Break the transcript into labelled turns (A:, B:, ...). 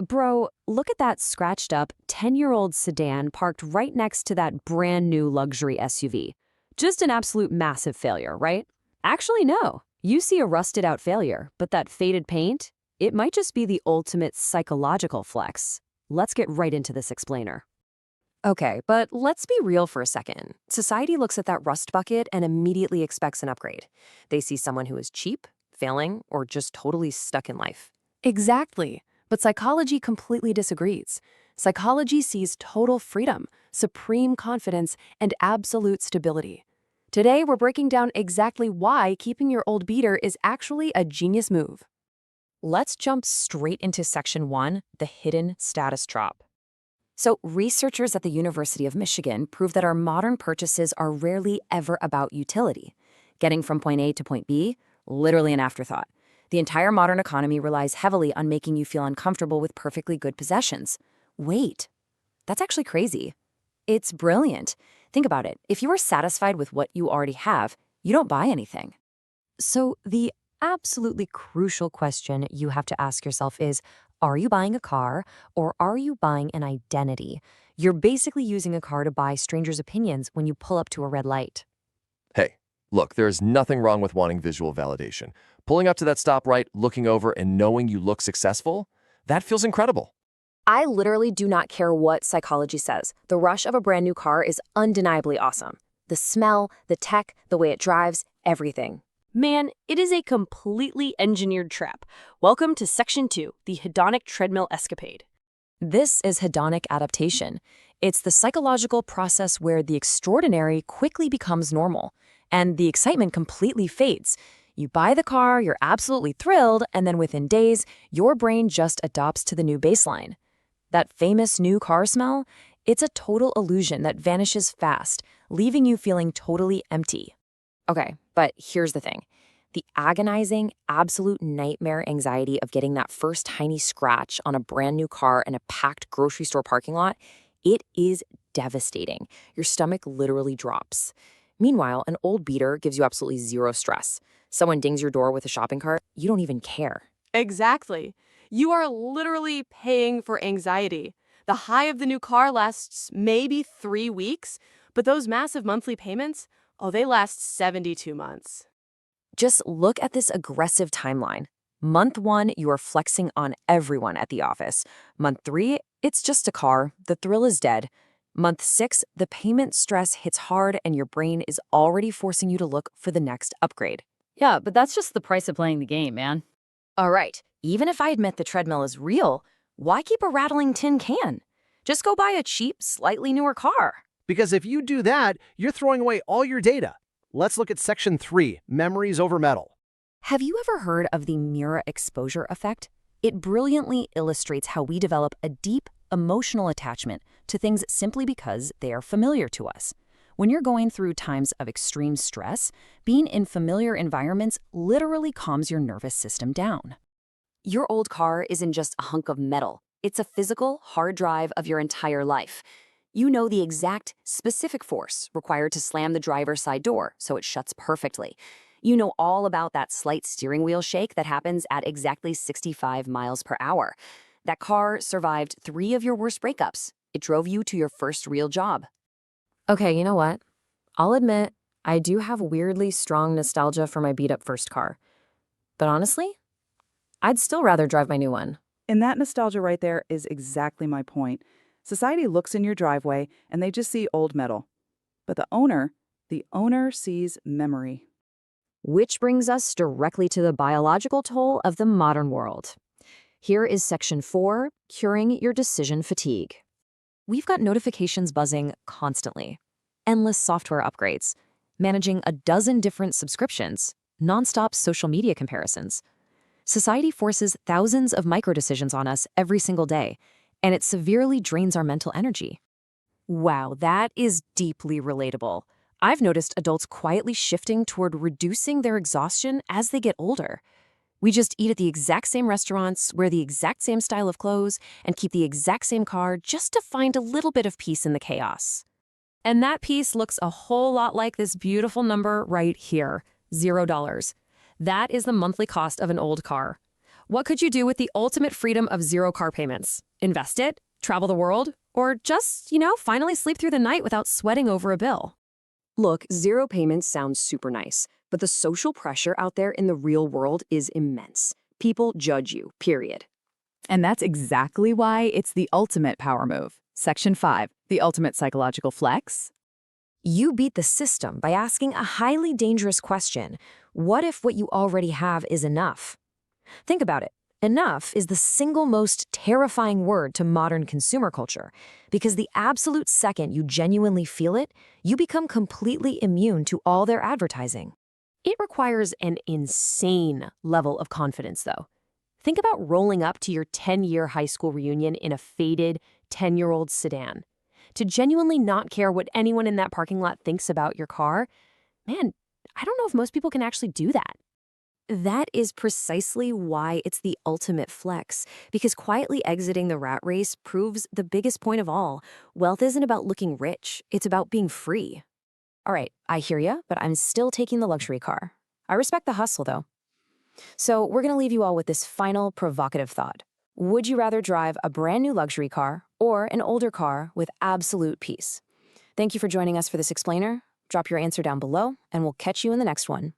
A: Bro, look at that scratched up 10-year-old sedan parked right next to that brand new luxury SUV. Just an absolute massive failure, right? Actually, no. You see a rusted out failure, but that faded paint? It might just be the ultimate psychological flex. Let's get right into this explainer. Okay, but let's be real for a second. Society looks at that rust bucket and immediately expects an upgrade. They see someone who is cheap, failing, or just totally stuck in life. Exactly. But psychology completely disagrees. Psychology sees total freedom, supreme confidence, and absolute stability. Today, we're breaking down exactly why keeping your old beater is actually a genius move. Let's jump straight into Section 1, the hidden status drop. So, researchers at the University of Michigan prove that our modern purchases are rarely ever about utility. Getting from point A to point B, literally an afterthought. The entire modern economy relies heavily on making you feel uncomfortable with perfectly good possessions. Wait, that's actually crazy. It's brilliant. Think about it. If you are satisfied with what you already have, you don't buy anything. So the absolutely crucial question you have to ask yourself is, are you buying a car or are you buying an identity? You're basically using a car to buy strangers' opinions when you pull up to a red light.
B: Hey, look, there is nothing wrong with wanting visual validation. Pulling up to that stoplight, looking over, and knowing you look successful, that feels incredible.
A: I literally do not care what psychology says. The rush of a brand new car is undeniably awesome. The smell, the tech, the way it drives, everything.
C: Man, it is a completely engineered trap. Welcome to Section 2, the hedonic treadmill escapade.
A: This is hedonic adaptation. It's the psychological process where the extraordinary quickly becomes normal, and the excitement completely fades. You buy the car, you're absolutely thrilled, and then within days, your brain just adopts to the new baseline. That famous new car smell? It's a total illusion that vanishes fast, leaving you feeling totally empty. Okay, but here's the thing. The agonizing, absolute nightmare anxiety of getting that first tiny scratch on a brand new car in a packed grocery store parking lot, it is devastating. Your stomach literally drops. Meanwhile, an old beater gives you absolutely zero stress. Someone dings your door with a shopping cart, you don't even care.
C: Exactly. You are literally paying for anxiety. The high of the new car lasts maybe 3 weeks, but those massive monthly payments, they last 72 months.
A: Just look at this aggressive timeline. Month 1, you are flexing on everyone at the office. Month 3, it's just a car. The thrill is dead. Month 6, the payment stress hits hard and your brain is already forcing you to look for the next upgrade.
D: Yeah, but that's just the price of playing the game, man.
A: All right, even if I admit the treadmill is real, why keep a rattling tin can? Just go buy a cheap, slightly newer car.
E: Because if you do that, you're throwing away all your data. Let's look at Section 3, Memories over Metal.
A: Have you ever heard of the mirror exposure effect? It brilliantly illustrates how we develop a deep, emotional attachment to things simply because they are familiar to us. When you're going through times of extreme stress, being in familiar environments literally calms your nervous system down. Your old car isn't just a hunk of metal. It's a physical hard drive of your entire life. You know the exact, specific force required to slam the driver's side door so it shuts perfectly. You know all about that slight steering wheel shake that happens at exactly 65 miles per hour. That car survived 3 of your worst breakups. It drove you to your first real job. Okay, you know what? I'll admit, I do have weirdly strong nostalgia for my beat-up first car. But honestly, I'd still rather drive my new one.
F: And that nostalgia right there is exactly my point. Society looks in your driveway and they just see old metal. But the owner sees memory.
A: Which brings us directly to the biological toll of the modern world. Here is Section 4, Curing Your Decision Fatigue. We've got notifications buzzing constantly, endless software upgrades, managing a dozen different subscriptions, nonstop social media comparisons. Society forces thousands of micro-decisions on us every single day, and it severely drains our mental energy. Wow, that is deeply relatable. I've noticed adults quietly shifting toward reducing their exhaustion as they get older. We just eat at the exact same restaurants, wear the exact same style of clothes, and keep the exact same car just to find a little bit of peace in the chaos. And that peace looks a whole lot like this beautiful number right here, $0. That is the monthly cost of an old car. What could you do with the ultimate freedom of zero car payments? Invest it? Travel the world? Or just, finally sleep through the night without sweating over a bill? Look, zero payments sounds super nice, but the social pressure out there in the real world is immense. People judge you, period.
F: And that's exactly why it's the ultimate power move. Section 5, the ultimate psychological flex.
A: You beat the system by asking a highly dangerous question. What if what you already have is enough? Think about it. Enough is the single most terrifying word to modern consumer culture, because the absolute second you genuinely feel it, you become completely immune to all their advertising. It requires an insane level of confidence, though. Think about rolling up to your 10-year high school reunion in a faded 10-year-old sedan. To genuinely not care what anyone in that parking lot thinks about your car, man, I don't know if most people can actually do that. That is precisely why it's the ultimate flex, because quietly exiting the rat race proves the biggest point of all. Wealth isn't about looking rich, it's about being free. All right, I hear ya, but I'm still taking the luxury car. I respect the hustle, though. So we're going to leave you all with this final provocative thought. Would you rather drive a brand new luxury car or an older car with absolute peace? Thank you for joining us for this explainer. Drop your answer down below, and we'll catch you in the next one.